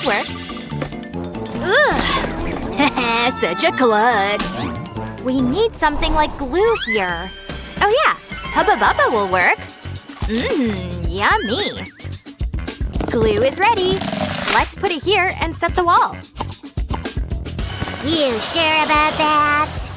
this works. Ugh. Such a klutz. We need something like glue here. Oh yeah, Hubba Bubba will work. Yummy. Glue is ready. Let's put it here and set the wall. You sure about that?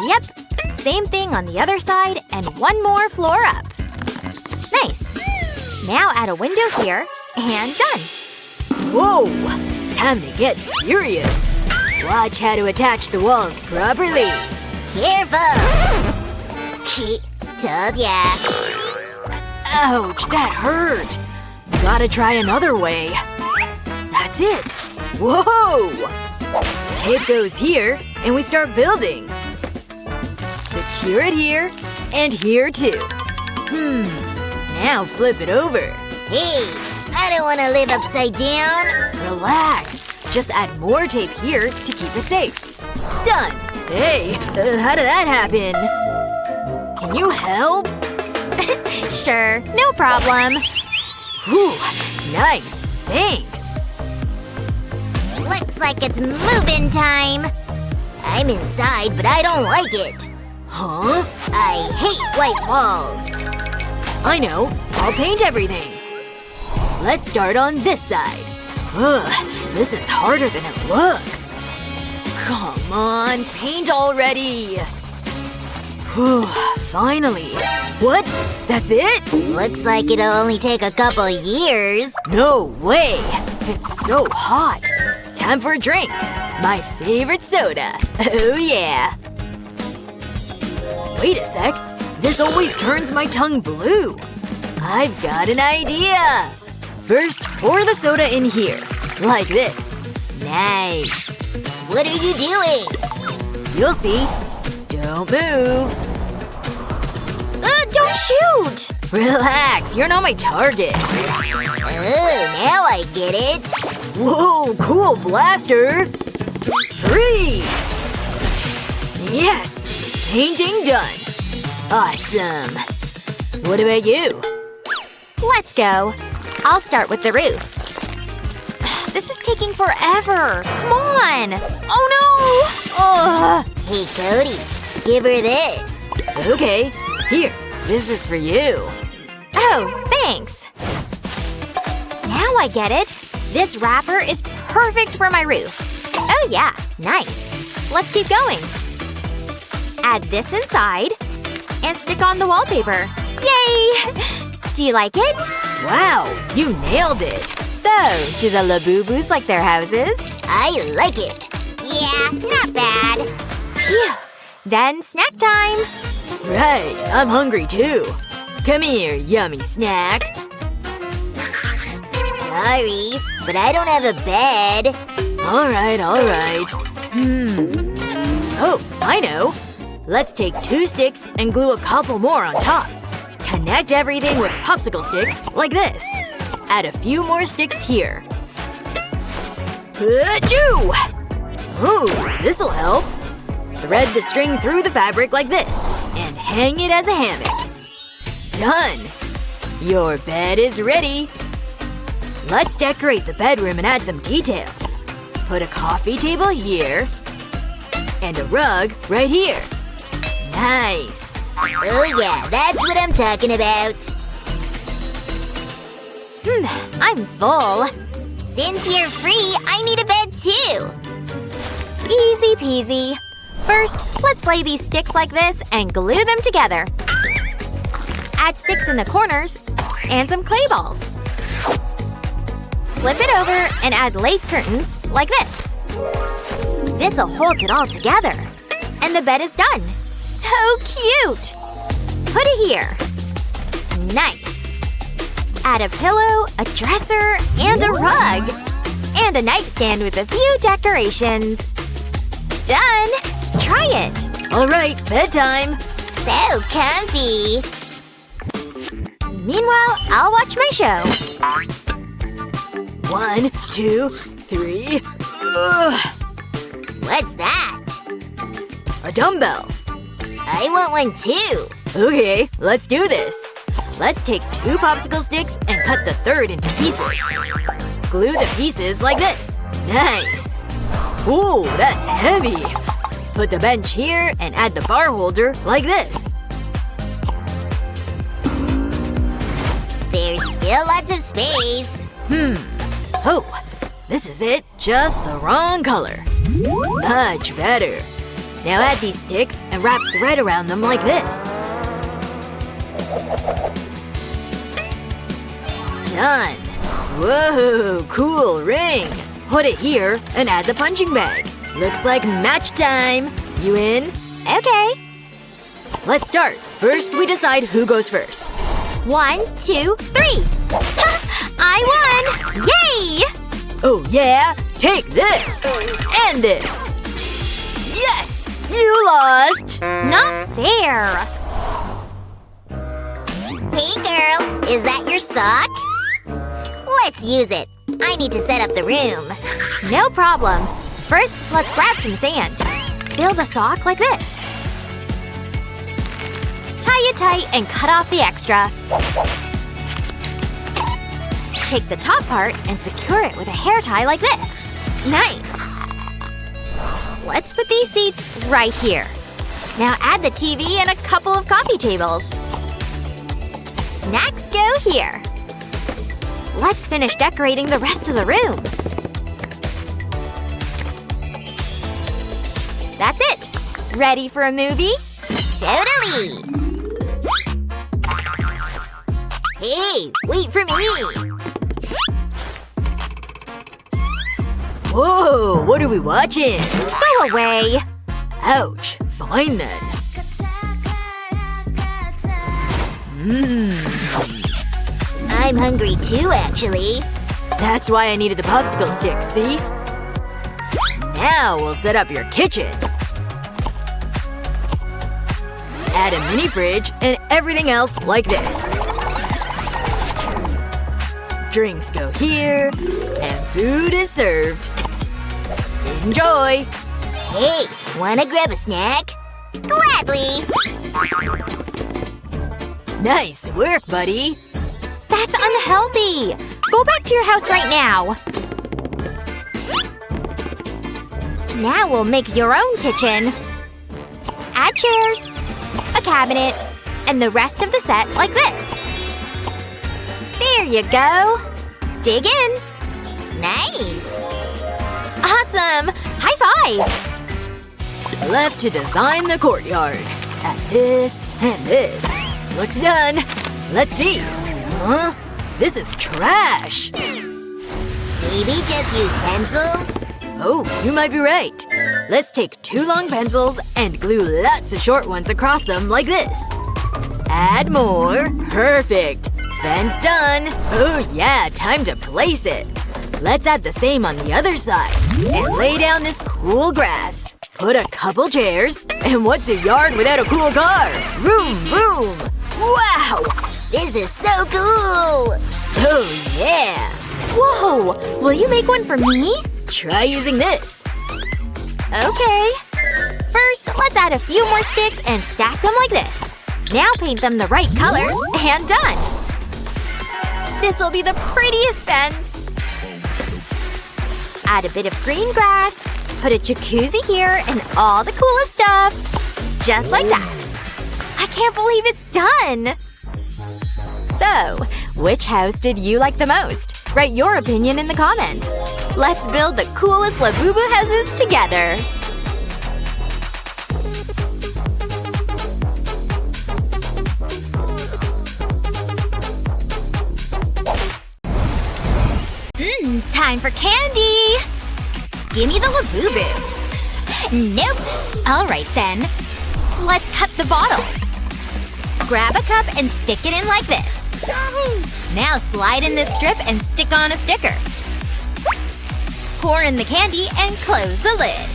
Yep. Same thing on the other side and one more floor up. Nice. Now add a window here and done. Whoa! Time to get serious. Watch how to attach the walls properly. Careful! Told ya. Ouch, that hurt. Gotta try another way. That's it. Whoa! Tape goes here, and we start building. Secure it here, and here too. Now flip it over. Hey, I don't want to live upside down. Relax. Just add more tape here to keep it safe. Done. Hey, how did that happen? Can you help? Sure, no problem. Whew, nice. Thanks. Looks like it's move-in time. I'm inside, but I don't like it. Huh? I hate white walls. I know. I'll paint everything. Let's start on this side. Ugh, this is harder than it looks. Come on, paint already. Whew, finally. What? That's it? Looks like it'll only take a couple years. No way! It's so hot. Time for a drink. My favorite soda. Oh yeah. Wait a sec. This always turns my tongue blue. I've got an idea. First, pour the soda in here. Like this. Nice. What are you doing? You'll see. Don't move. Don't shoot! Relax. You're not my target. Oh, now I get it. Whoa, cool blaster. Freeze! Yes! Painting done. Awesome. What about you? Let's go. I'll start with the roof. This is taking forever. Come on! Oh no! Ugh. Hey, Cody. Give her this. Okay. Here. This is for you. Oh, thanks. Now I get it. This wrapper is perfect for my roof. Oh yeah, nice. Let's keep going. Add this inside. And stick on the wallpaper. Yay! Do you like it? Wow, you nailed it. So, do the Labubus like their houses? I like it. Yeah, not bad. Phew. Then snack time. Right, I'm hungry too. Come here, yummy snack. Sorry, but I don't have a bed. Alright, alright. Oh, I know. Let's take 2 sticks and glue a couple more on top. Connect everything with popsicle sticks, like this. Add a few more sticks here. Achoo! Ooh, this'll help. Thread the string through the fabric like this. And hang it as a hammock. Done! Your bed is ready. Let's decorate the bedroom and add some details. Put a coffee table here. And a rug right here. Nice. Oh yeah, that's what I'm talking about. I'm full. Since you're free, I need a bed too. Easy peasy. First, let's lay these sticks like this and glue them together. Add sticks in the corners and some clay balls. Flip it over and add lace curtains like this. This'll hold it all together. And the bed is done. So cute! Put it here. Nice. Add a pillow, a dresser, and a rug. And a nightstand with a few decorations. Done! Try it! Alright, bedtime. So comfy. Meanwhile, I'll watch my show. 1, 2, 3. Ugh. What's that? A dumbbell. I want one too. Okay, let's do this. Let's take 2 popsicle sticks and cut the third into pieces. glue the pieces like this. Nice! Ooh, that's heavy! Put the bench here and add the bar holder like this. There's still lots of space. Oh, this is it. Just the wrong color. Much better. Now add these sticks and wrap thread around them like this. Done. Whoa, cool ring. Put it here and add the punching bag. Looks like match time. You in? Okay. Let's start. First, we decide who goes first. 1, 2, 3. I won! Yay! Oh yeah? Take this! And this! Yes! You lost! Not fair. Hey girl, is that your sock? Let's use it. I need to set up the room. No problem. First, let's grab some sand. Fill the sock like this. Tie it tight and cut off the extra. Take the top part and secure it with a hair tie like this. Nice! Let's put these seats right here. Now add the TV and a couple of coffee tables. Snacks go here. Let's finish decorating the rest of the room. That's it! Ready for a movie? Totally! Hey, wait for me! Whoa, what are we watching? Go away! Ouch. Fine then. I'm hungry too, actually. That's why I needed the popsicle sticks, see? Now we'll set up your kitchen. Add a mini fridge and everything else like this. Drinks go here, and food is served. Enjoy! Hey, wanna grab a snack? Gladly! Nice work, buddy! That's unhealthy! Go back to your house right now! Now we'll make your own kitchen. Add chairs, a cabinet, and the rest of the set like this. There you go! Dig in! Nice! Awesome! High five! Left to design the courtyard. Add this and this. Looks done. Let's see. Huh? This is trash! Maybe just use pencils? Oh, you might be right. Let's take 2 long pencils and glue lots of short ones across them like this. Add more. Perfect. Fence done. Oh yeah, time to place it. Let's add the same on the other side. And lay down this cool grass. Put a couple chairs. And what's a yard without a cool car? Vroom, vroom. Wow! This is so cool! Oh yeah! Whoa! Will you make one for me? Try using this. Okay. First, let's add a few more sticks and stack them like this. Now paint them the right color, and done! This'll be the prettiest fence! Add a bit of green grass, put a jacuzzi here, and all the coolest stuff. Just like that. I can't believe it's done! So, which house did you like the most? Write your opinion in the comments. Let's build the coolest Labubu houses together! Time for candy! Give me the Labubu. Nope. Alright then. Let's cut the bottle. Grab a cup and stick it in like this. Now slide in this strip and stick on a sticker. Pour in the candy and close the lid.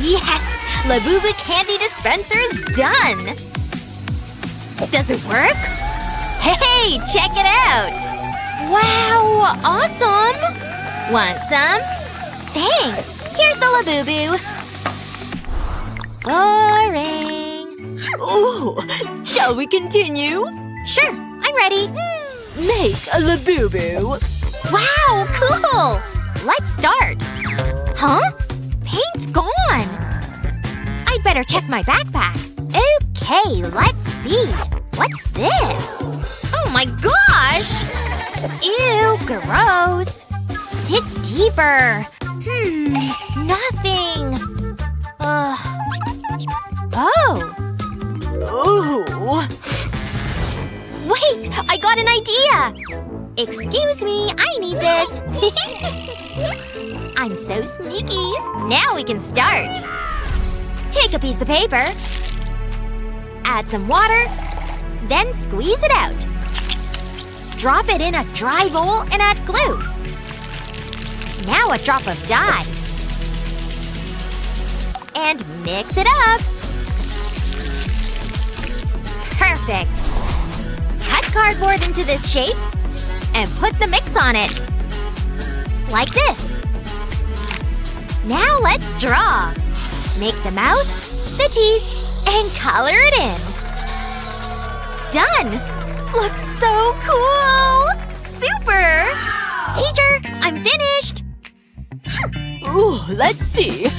Yes! Labubu candy dispenser is done! Does it work? Hey! Check it out! Wow! Awesome! Want some? Thanks! Here's the Labubu. Boring. Ooh! Shall we continue? Sure, I'm ready. Make a Labubu. Wow, cool! Let's start. Huh? Paint's gone! I'd better check my backpack. Okay, let's see. What's this? Oh my gosh! Ew, gross. Dig deeper. Nothing. Oh. Ooh. Wait! I got an idea! Excuse me, I need this. I'm so sneaky. Now we can start. Take a piece of paper. Add some water. Then squeeze it out. Drop it in a dry bowl and add glue. Now a drop of dye. And mix it up. Perfect. Cut cardboard into this shape and put the mix on it. Like this. Now let's draw. Make the mouth, the teeth, and color it in. Done! Looks so cool! Super! Teacher, I'm finished! Ooh, let's see.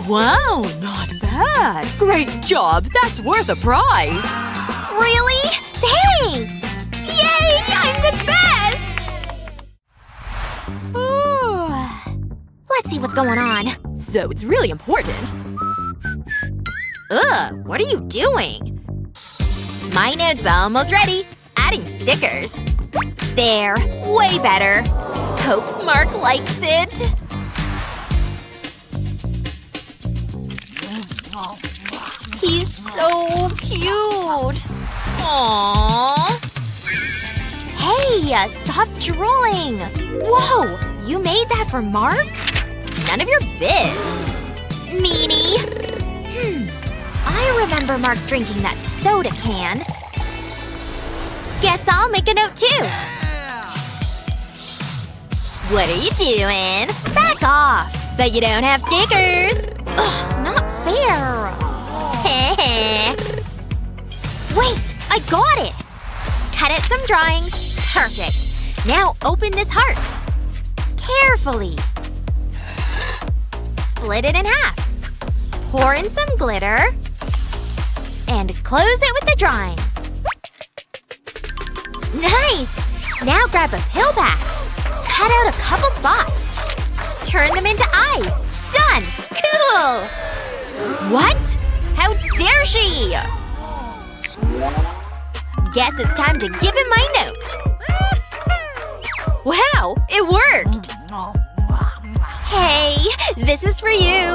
Wow, not bad. Great job. That's worth a prize. Really? Thanks! Yay! I'm the best! Let's see what's going on. So it's really important. Ugh, what are you doing? My note's almost ready. Adding stickers. There. Way better. Hope Mark likes it. He's so cute. Aww. Hey, stop drooling. Whoa, you made that for Mark? None of your biz. Meanie. I remember Mark drinking that soda can. Guess I'll make a note too. What are you doing? Back off. Bet you don't have stickers. Ugh, not fair. Wait, I got it. Cut out some drawings. Perfect. Now open this heart. Carefully. Split it in half. Pour in some glitter. And close it with the drawing. Nice! Now grab a pill pack. Cut out a couple spots. Turn them into eyes. Done! Cool! What? How dare she! Guess it's time to give him my note. Wow, it worked! Hey, this is for you.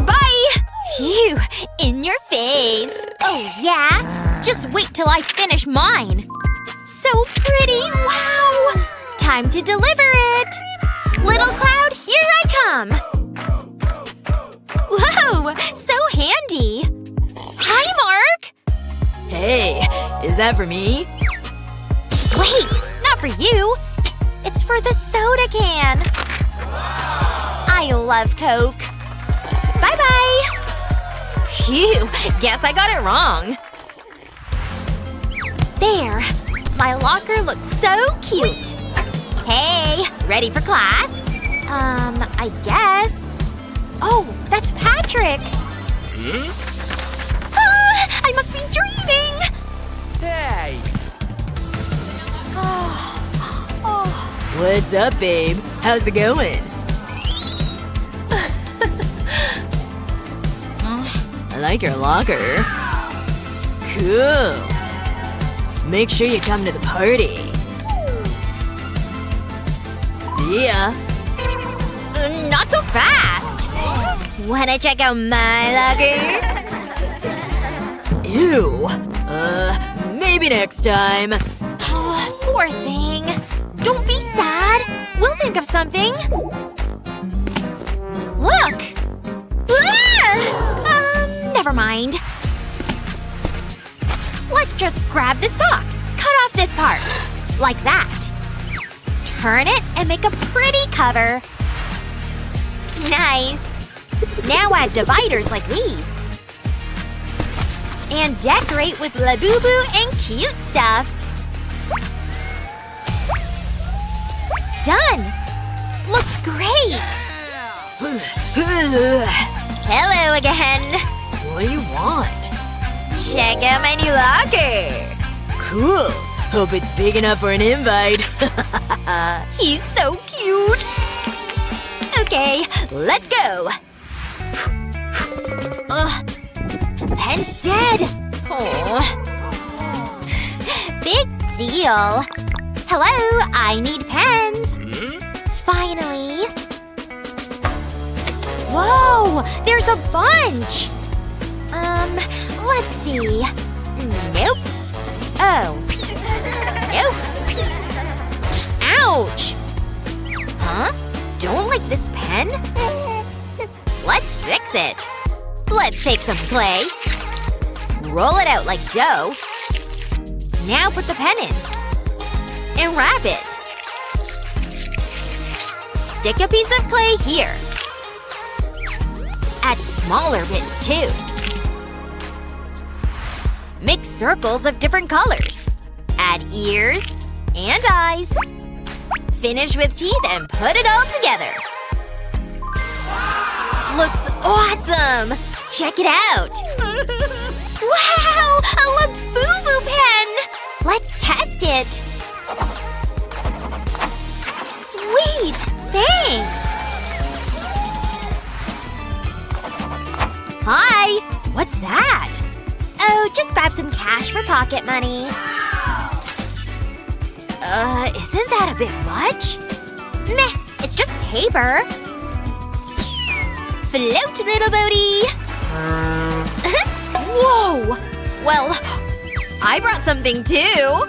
Bye! Phew, in your face. Oh yeah? Just wait till I finish mine. So pretty, wow! Time to deliver it! Little cloud, here I come! Whoa, so handy! Hi, Mark! Hey, is that for me? Wait, not for you! It's for the soda can! I love Coke. Bye-bye! Phew, guess I got it wrong. There. My locker looks so cute. Hey, ready for class? I guess. Oh, that's Patrick! I must be dreaming! Hey! What's up, babe? How's it going? I like your locker. Cool. Make sure you come to the party. See ya. Not so fast! Wanna check out my locker? Ew. Maybe next time. Oh, poor thing. Don't be sad. We'll think of something. Look! Never mind. Let's just grab this box. Cut off this part. Like that. Turn it and make a pretty cover. Nice. Now add dividers like these. And decorate with Labubu and cute stuff. Done! Looks great! Hello again! What do you want? Check out my new locker! Cool. Hope it's big enough for an invite. He's so cute! Okay, let's go! Ugh. Pen's dead! Oh. Big deal. Hello, I need pens. Finally. Whoa! There's a bunch! Let's see. Nope. Oh. Nope. Ouch! Huh? Don't like this pen? Let's fix it. Let's take some clay. Roll it out like dough. Now put the pen in. And wrap it. Stick a piece of clay here. Add smaller bits too. Make circles of different colors. Add ears and eyes. Finish with teeth and put it all together. Looks awesome! Check it out! Wow! A Labubu pen! Let's test it! Sweet! Thanks! Hi! What's that? Oh, just grab some cash for pocket money. Isn't that a bit much? Meh, it's just paper. Float, little boaty! Whoa! Well, I brought something too.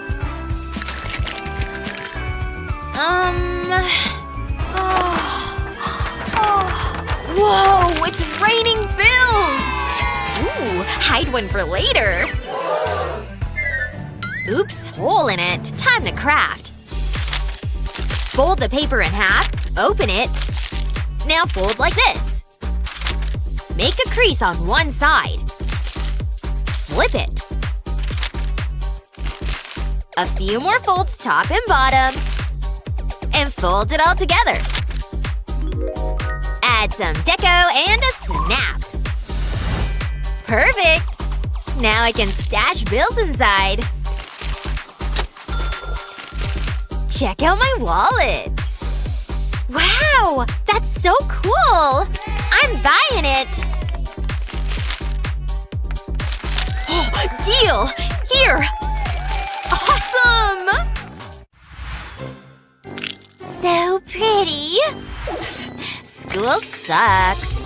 Whoa! It's raining bills! Ooh, hide one for later. Oops, hole in it. Time to craft. Fold the paper in half. Open it. Now fold like this. Make a crease on one side. Flip it. A few more folds top and bottom. And fold it all together. Add some deco and a snap. Perfect! Now I can stash bills inside. Check out my wallet! Wow! That's so cool! I'm buying it! Oh, deal! Here! Awesome! So pretty! School sucks.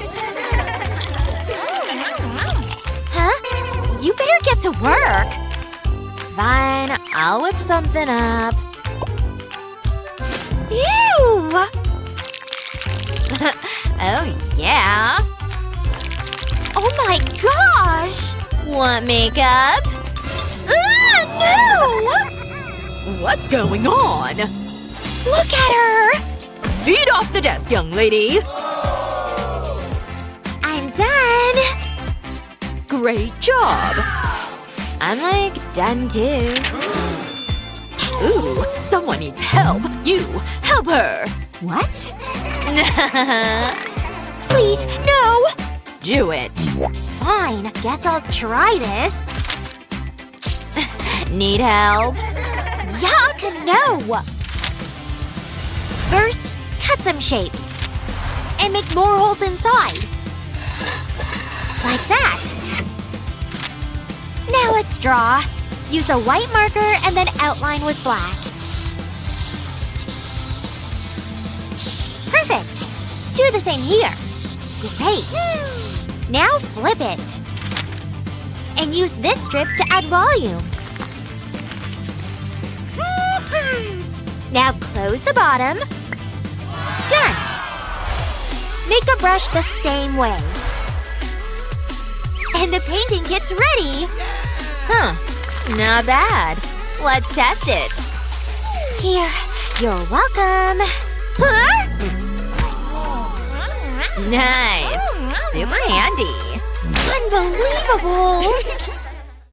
Huh? You better get to work. Fine, I'll whip something up. Ew! Oh, yeah. Oh my gosh! Want makeup? No! What's going on? Look at her! Feet off the desk, young lady! I'm done! Great job! I'm like, done too. Ooh, someone needs help. You, help her! What? Please, no! Do it. Fine, guess I'll try this. Need help? Yuck, no! First, cut some shapes. And make more holes inside. Like that. Now let's draw. Use a white marker and then outline with black. Perfect! Do the same here. Great! Now flip it. And use this strip to add volume. Now close the bottom. Done! Make a brush the same way. And the painting kit's ready! Huh. Not bad. Let's test it. Here. You're welcome. Huh? Nice. Super handy. Unbelievable!